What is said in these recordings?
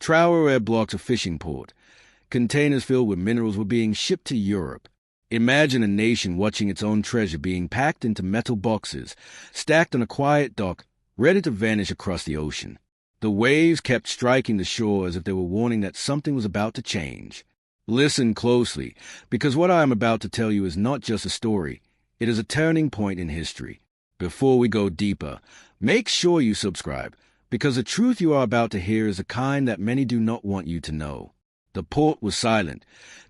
Traoré blocked a fishing port. Containers filled with minerals were being shipped to Europe. Imagine a nation watching its own treasure being packed into metal boxes, stacked on a quiet dock, ready to vanish across the ocean. The waves kept striking the shore as if they were warning that something was about to change. Listen closely, because what I am about to tell you is not just a story. It is a turning point in history. Before we go deeper, make sure you subscribe, because the truth you are about to hear is the kind that many do not want you to know. The port was silent,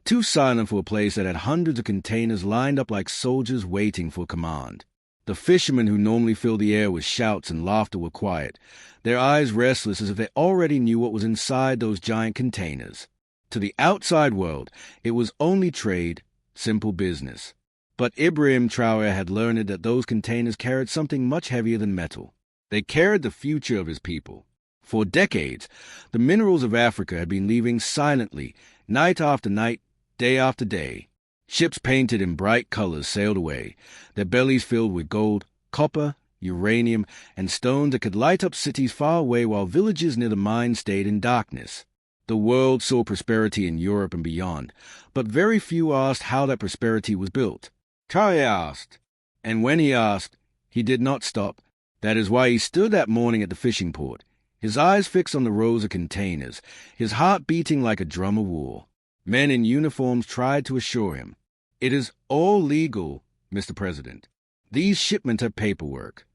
too silent for a place that had hundreds of containers lined up like soldiers waiting for command. The fishermen who normally fill the air with shouts and laughter were quiet, their eyes restless as if they already knew what was inside those giant containers. To the outside world, it was only trade, simple business. But Ibrahim Traoré had learned that those containers carried something much heavier than metal. They carried the future of his people. For decades, the minerals of Africa had been leaving silently, night after night, day after day. Ships painted in bright colors sailed away, their bellies filled with gold, copper, uranium, and stones that could light up cities far away while villages near the mines stayed in darkness. The world saw prosperity in Europe and beyond, but very few asked how that prosperity was built. Traoré asked, and when he asked, he did not stop. That is why he stood that morning at the fishing port, his eyes fixed on the rows of containers, his heart beating like a drum of war. Men in uniforms tried to assure him, "It is all legal, Mr. President. These shipments have paperwork."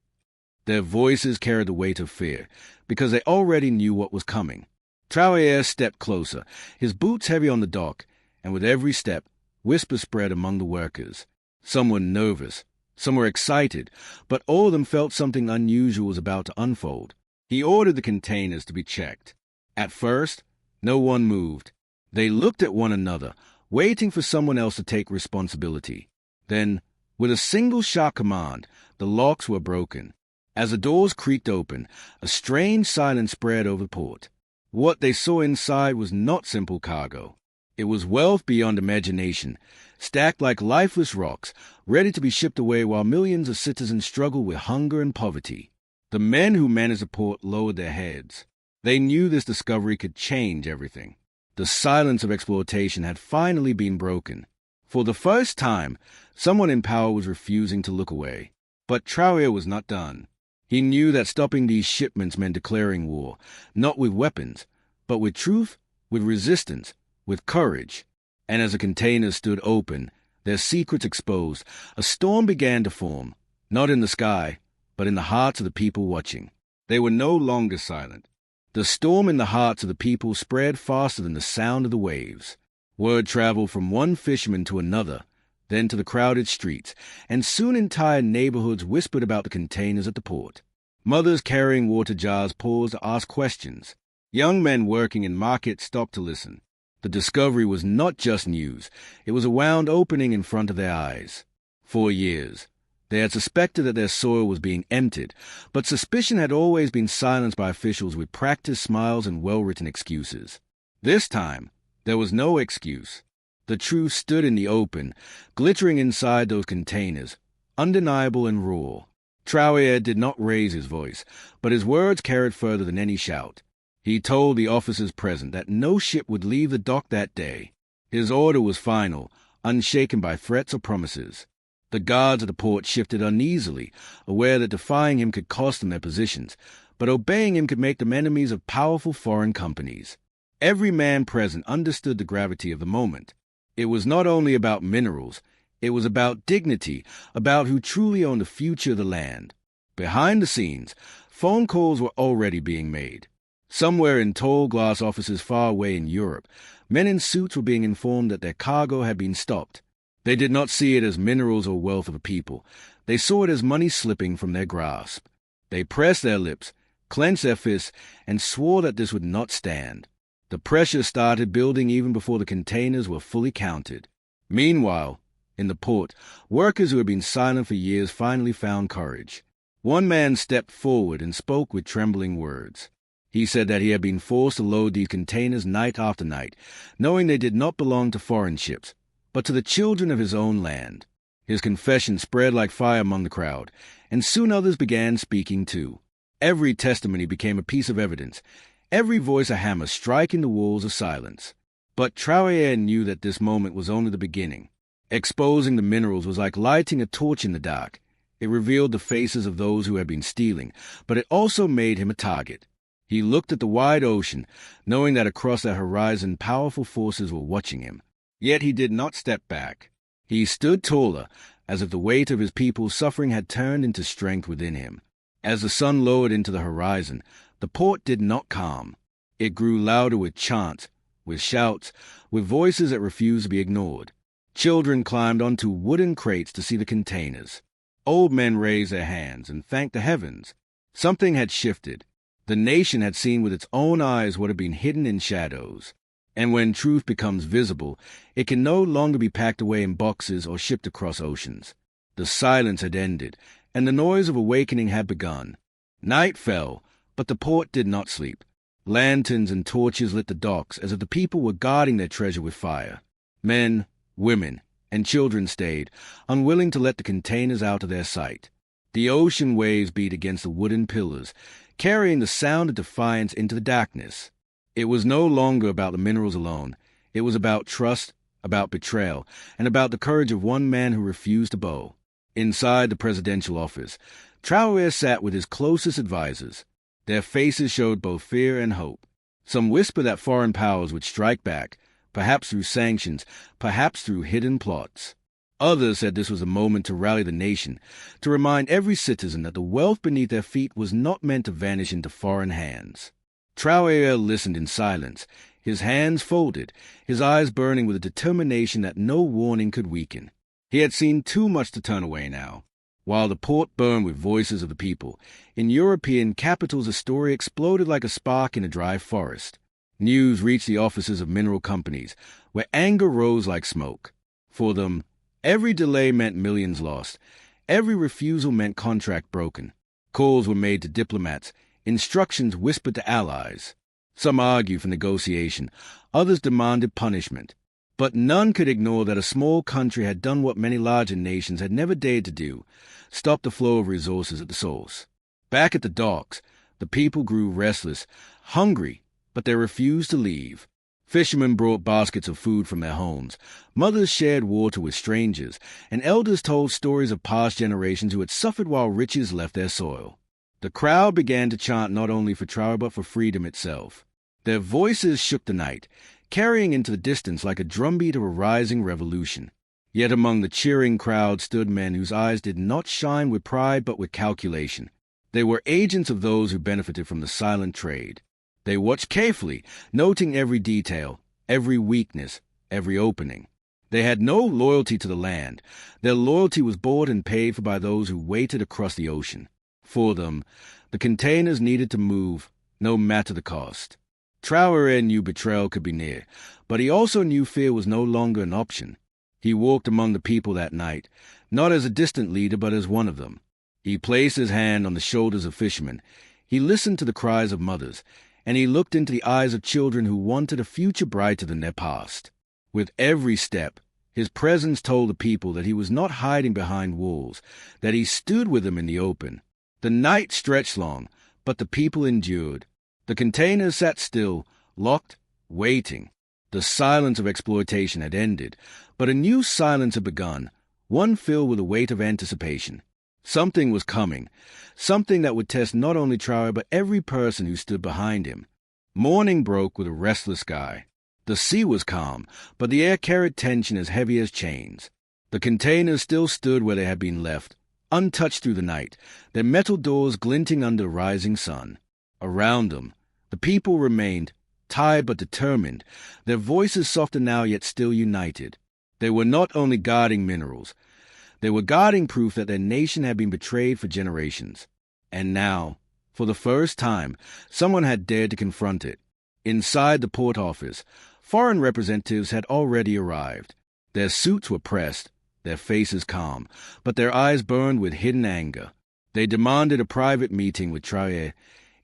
Their voices carried the weight of fear, because they already knew what was coming. Traoré stepped closer, his boots heavy on the dock, and with every step, whispers spread among the workers. Some were nervous, some were excited, but all of them felt something unusual was about to unfold. He ordered the containers to be checked. At first, no one moved. They looked at one another, waiting for someone else to take responsibility. Then, with a single sharp command, the locks were broken. As the doors creaked open, a strange silence spread over the port. What they saw inside was not simple cargo. It was wealth beyond imagination, stacked like lifeless rocks, ready to be shipped away while millions of citizens struggled with hunger and poverty. The men who managed the port lowered their heads. They knew this discovery could change everything. The silence of exploitation had finally been broken. For the first time, someone in power was refusing to look away. But Traoré was not done. He knew that stopping these shipments meant declaring war, not with weapons, but with truth, with resistance, with courage. And as the containers stood open, their secrets exposed, a storm began to form, not in the sky, but in the hearts of the people watching. They were no longer silent. The storm in the hearts of the people spread faster than the sound of the waves. Word traveled from one fisherman to another, then to the crowded streets, and soon entire neighborhoods whispered about the containers at the port. Mothers carrying water jars paused to ask questions. Young men working in markets stopped to listen. The discovery was not just news. It was a wound opening in front of their eyes. For years, they had suspected that their soil was being emptied, but suspicion had always been silenced by officials with practiced smiles and well-written excuses. This time, there was no excuse. The truth stood in the open, glittering inside those containers, undeniable and raw. Traoré did not raise his voice, but his words carried further than any shout. He told the officers present that no ship would leave the dock that day. His order was final, unshaken by threats or promises. The guards at the port shifted uneasily, aware that defying him could cost them their positions, but obeying him could make them enemies of powerful foreign companies. Every man present understood the gravity of the moment. It was not only about minerals, it was about dignity, about who truly owned the future of the land. Behind the scenes, phone calls were already being made. Somewhere in tall glass offices far away in Europe, men in suits were being informed that their cargo had been stopped. They did not see it as minerals or wealth of a people. They saw it as money slipping from their grasp. They pressed their lips, clenched their fists, and swore that this would not stand. The pressure started building even before the containers were fully counted. Meanwhile, in the port, workers who had been silent for years finally found courage. One man stepped forward and spoke with trembling words. He said that he had been forced to load these containers night after night, knowing they did not belong to foreign ships, but to the children of his own land. His confession spread like fire among the crowd, and soon others began speaking too. Every testimony became a piece of evidence, every voice a hammer striking the walls of silence. But Traoré knew that this moment was only the beginning. Exposing the minerals was like lighting a torch in the dark. It revealed the faces of those who had been stealing, but it also made him a target. He looked at the wide ocean, knowing that across that horizon powerful forces were watching him. Yet he did not step back. He stood taller, as if the weight of his people's suffering had turned into strength within him. As the sun lowered into the horizon, the port did not calm. It grew louder with chants, with shouts, with voices that refused to be ignored. Children climbed onto wooden crates to see the containers. Old men raised their hands and thanked the heavens. Something had shifted. The nation had seen with its own eyes what had been hidden in shadows. And when truth becomes visible, it can no longer be packed away in boxes or shipped across oceans. The silence had ended, and the noise of awakening had begun. Night fell, but the port did not sleep. Lanterns and torches lit the docks as if the people were guarding their treasure with fire. Men, women, and children stayed, unwilling to let the containers out of their sight. The ocean waves beat against the wooden pillars, carrying the sound of defiance into the darkness. It was no longer about the minerals alone. It was about trust, about betrayal, and about the courage of one man who refused to bow. Inside the presidential office, Traoré sat with his closest advisers. Their faces showed both fear and hope. Some whispered that foreign powers would strike back, perhaps through sanctions, perhaps through hidden plots. Others said this was a moment to rally the nation, to remind every citizen that the wealth beneath their feet was not meant to vanish into foreign hands. Traoré listened in silence, his hands folded, his eyes burning with a determination that no warning could weaken. He had seen too much to turn away now. While the port burned with voices of the people, in European capitals a story exploded like a spark in a dry forest. News reached the offices of mineral companies, where anger rose like smoke. For them, every delay meant millions lost. Every refusal meant contract broken. Calls were made to diplomats, instructions whispered to allies. Some argued for negotiation, others demanded punishment. But none could ignore that a small country had done what many larger nations had never dared to do, stop the flow of resources at the source. Back at the docks, the people grew restless, hungry, but they refused to leave. Fishermen brought baskets of food from their homes. Mothers shared water with strangers, and elders told stories of past generations who had suffered while riches left their soil. The crowd began to chant not only for Traoré but for freedom itself. Their voices shook the night, carrying into the distance like a drumbeat of a rising revolution. Yet among the cheering crowd stood men whose eyes did not shine with pride but with calculation. They were agents of those who benefited from the silent trade. They watched carefully, noting every detail, every weakness, every opening. They had no loyalty to the land. Their loyalty was bought and paid for by those who waited across the ocean. For them, the containers needed to move, no matter the cost. Traoré knew betrayal could be near, but he also knew fear was no longer an option. He walked among the people that night, not as a distant leader but as one of them. He placed his hand on the shoulders of fishermen. He listened to the cries of mothers, and he looked into the eyes of children who wanted a future brighter than their past. With every step, his presence told the people that he was not hiding behind walls, that he stood with them in the open. The night stretched long, but the people endured. The containers sat still, locked, waiting. The silence of exploitation had ended, but a new silence had begun, one filled with the weight of anticipation. Something was coming, something that would test not only Traoré but every person who stood behind him. Morning broke with a restless sky. The sea was calm, but the air carried tension as heavy as chains. The containers still stood where they had been left, untouched through the night, their metal doors glinting under the rising sun. Around them, the people remained, tired but determined, their voices softer now yet still united. They were not only guarding minerals, they were guarding proof that their nation had been betrayed for generations. And now, for the first time, someone had dared to confront it. Inside the port office, foreign representatives had already arrived. Their suits were pressed, their faces calm, but their eyes burned with hidden anger. They demanded a private meeting with Traoré,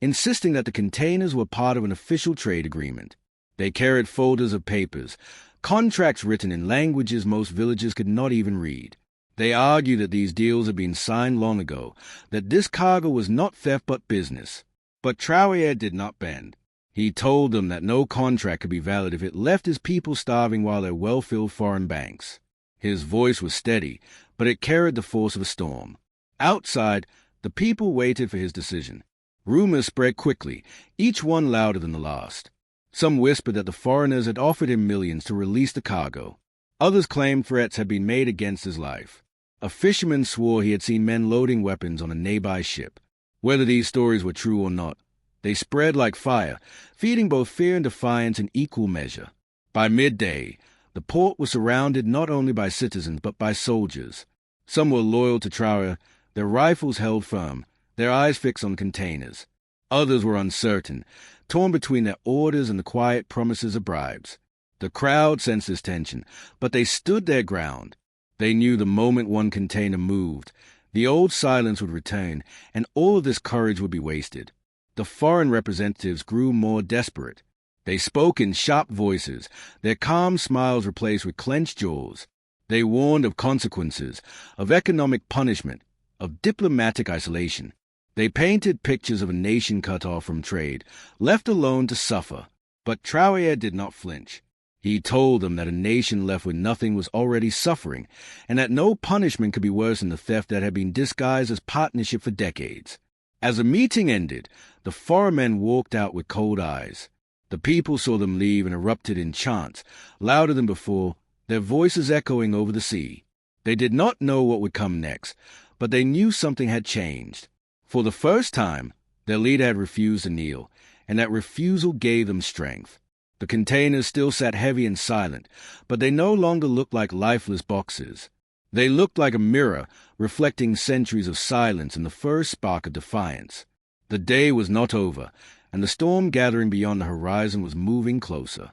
insisting that the containers were part of an official trade agreement. They carried folders of papers, contracts written in languages most villagers could not even read. They argued that these deals had been signed long ago, that this cargo was not theft but business. But Traoré did not bend. He told them that no contract could be valid if it left his people starving while their well-filled foreign banks. His voice was steady, but it carried the force of a storm. Outside, the people waited for his decision. Rumors spread quickly, each one louder than the last. Some whispered that the foreigners had offered him millions to release the cargo. Others claimed threats had been made against his life. A fisherman swore he had seen men loading weapons on a nearby ship. Whether these stories were true or not, they spread like fire, feeding both fear and defiance in equal measure. By midday, the port was surrounded not only by citizens but by soldiers. Some were loyal to Traoré, their rifles held firm, their eyes fixed on containers. Others were uncertain, torn between their orders and the quiet promises of bribes. The crowd sensed this tension, but they stood their ground. They knew the moment one container moved, the old silence would return, and all of this courage would be wasted. The foreign representatives grew more desperate. They spoke in sharp voices, their calm smiles replaced with clenched jaws. They warned of consequences, of economic punishment, of diplomatic isolation. They painted pictures of a nation cut off from trade, left alone to suffer. But Traoré did not flinch. He told them that a nation left with nothing was already suffering, and that no punishment could be worse than the theft that had been disguised as partnership for decades. As the meeting ended, the foreign men walked out with cold eyes. The people saw them leave and erupted in chants, louder than before, their voices echoing over the sea. They did not know what would come next, but they knew something had changed. For the first time, their leader had refused to kneel, and that refusal gave them strength. The containers still sat heavy and silent, but they no longer looked like lifeless boxes. They looked like a mirror, reflecting centuries of silence and the first spark of defiance. The day was not over, and the storm gathering beyond the horizon was moving closer.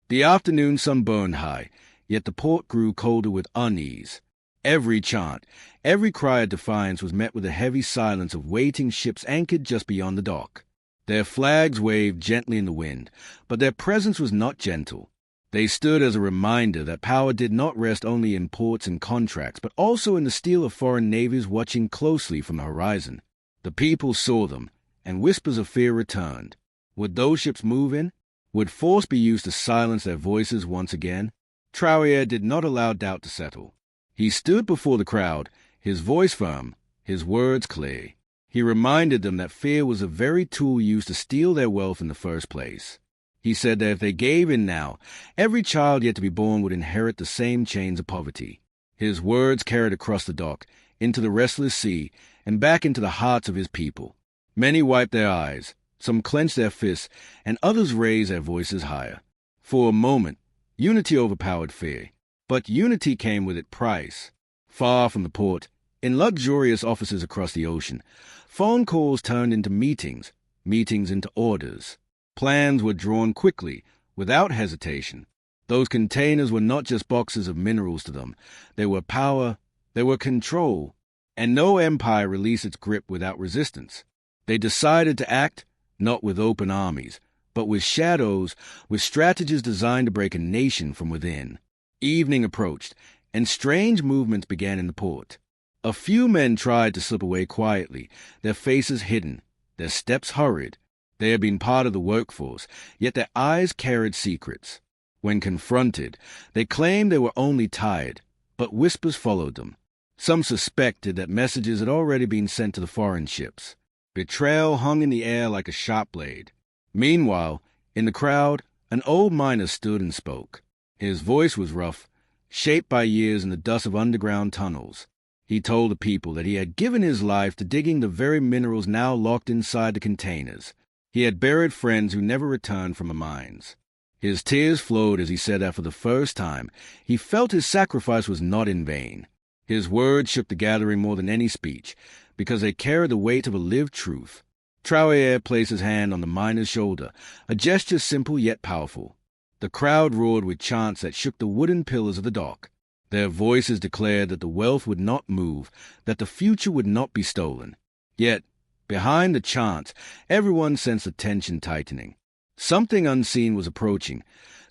The afternoon sun burned high, yet the port grew colder with unease. Every chant, every cry of defiance was met with a heavy silence of waiting ships anchored just beyond the dock. Their flags waved gently in the wind, but their presence was not gentle. They stood as a reminder that power did not rest only in ports and contracts, but also in the steel of foreign navies watching closely from the horizon. The people saw them, and whispers of fear returned. Would those ships move in? Would force be used to silence their voices once again? Traoré did not allow doubt to settle. He stood before the crowd, his voice firm, his words clear. He reminded them that fear was the very tool used to steal their wealth in the first place. He said that if they gave in now, every child yet to be born would inherit the same chains of poverty. His words carried across the dock, into the restless sea, and back into the hearts of his people. Many wiped their eyes, some clenched their fists, and others raised their voices higher. For a moment, unity overpowered fear. But unity came with its price. Far from the port, in luxurious offices across the ocean, phone calls turned into meetings, meetings into orders. Plans were drawn quickly, without hesitation. Those containers were not just boxes of minerals to them. They were power, they were control, and no empire released its grip without resistance. They decided to act, not with open armies, but with shadows, with strategies designed to break a nation from within. Evening approached, and strange movements began in the port. A few men tried to slip away quietly, their faces hidden, their steps hurried. They had been part of the workforce, yet their eyes carried secrets. When confronted, they claimed they were only tired, but whispers followed them. Some suspected that messages had already been sent to the foreign ships. Betrayal hung in the air like a sharp blade. Meanwhile, in the crowd, an old miner stood and spoke. His voice was rough, shaped by years in the dust of underground tunnels. He told the people that he had given his life to digging the very minerals now locked inside the containers. He had buried friends who never returned from the mines. His tears flowed as he said that for the first time, he felt his sacrifice was not in vain. His words shook the gathering more than any speech, because they carried the weight of a lived truth. Traoré placed his hand on the miner's shoulder, a gesture simple yet powerful. The crowd roared with chants that shook the wooden pillars of the dock. Their voices declared that the wealth would not move, that the future would not be stolen. Yet, behind the chants, everyone sensed the tension tightening. Something unseen was approaching,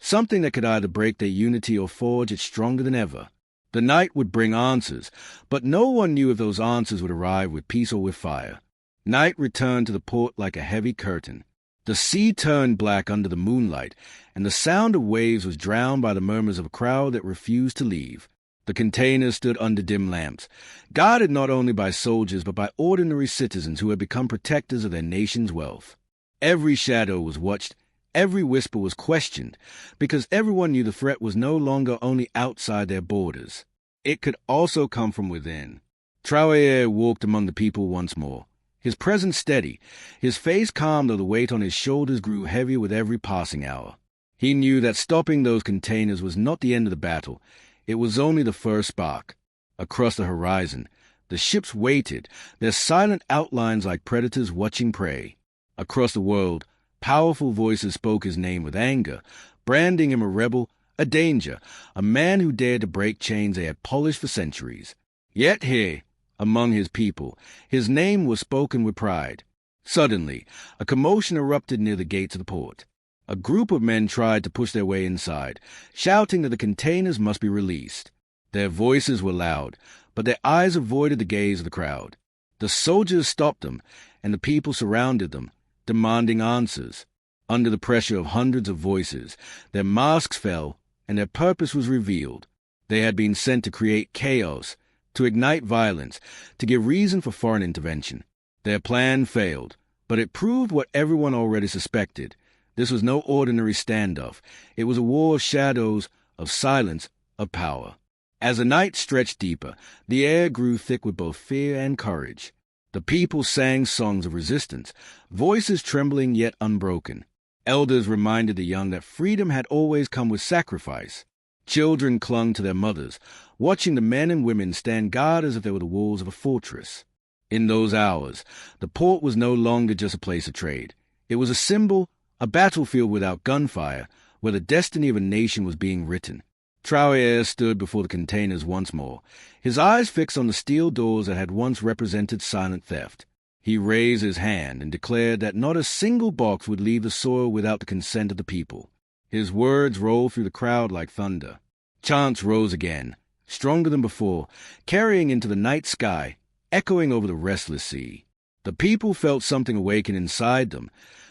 something that could either break their unity or forge it stronger than ever. The night would bring answers, but no one knew if those answers would arrive with peace or with fire. Night returned to the port like a heavy curtain. The sea turned black under the moonlight, and the sound of waves was drowned by the murmurs of a crowd that refused to leave. The containers stood under dim lamps, guarded not only by soldiers but by ordinary citizens who had become protectors of their nation's wealth. Every shadow was watched, every whisper was questioned, because everyone knew the threat was no longer only outside their borders. It could also come from within. Traoré walked among the people once more, his presence steady, his face calm though the weight on his shoulders grew heavier with every passing hour. He knew that stopping those containers was not the end of the battle. It was only the first spark. Across the horizon, the ships waited, their silent outlines like predators watching prey. Across the world, powerful voices spoke his name with anger, branding him a rebel, a danger, a man who dared to break chains they had polished for centuries. Yet here, among his people, his name was spoken with pride. Suddenly, a commotion erupted near the gates of the port. A group of men tried to push their way inside, shouting that the containers must be released. Their voices were loud, but their eyes avoided the gaze of the crowd. The soldiers stopped them, and the people surrounded them, demanding answers. Under the pressure of hundreds of voices, their masks fell, and their purpose was revealed. They had been sent to create chaos, to ignite violence, to give reason for foreign intervention. Their plan failed, but it proved what everyone already suspected. This was no ordinary standoff. It was a war of shadows, of silence, of power. As the night stretched deeper, the air grew thick with both fear and courage. The people sang songs of resistance, voices trembling yet unbroken. Elders reminded the young that freedom had always come with sacrifice. Children clung to their mothers, watching the men and women stand guard as if they were the walls of a fortress. In those hours, the port was no longer just a place of trade. It was a symbol, a battlefield without gunfire, where the destiny of a nation was being written. Traoré stood before the containers once more, his eyes fixed on the steel doors that had once represented silent theft. He raised his hand and declared that not a single box would leave the soil without the consent of the people. His words rolled through the crowd like thunder. Chants rose again, stronger than before, carrying into the night sky, echoing over the restless sea. The people felt something awaken inside them,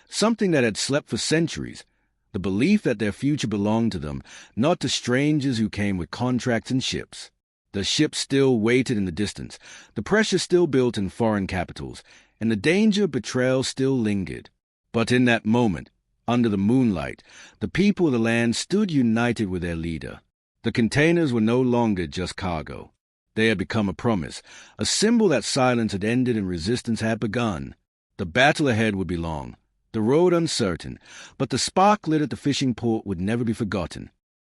something that had slept for centuries, the belief that their future belonged to them, not to strangers who came with contracts and ships. The ships still waited in the distance, the pressure still built in foreign capitals, and the danger of betrayal still lingered. But in that moment, under the moonlight, the people of the land stood united with their leader. The containers were no longer just cargo. They had become a promise, a symbol that silence had ended and resistance had begun. The battle ahead would be long, the road uncertain, but the spark lit at the fishing port would never be forgotten.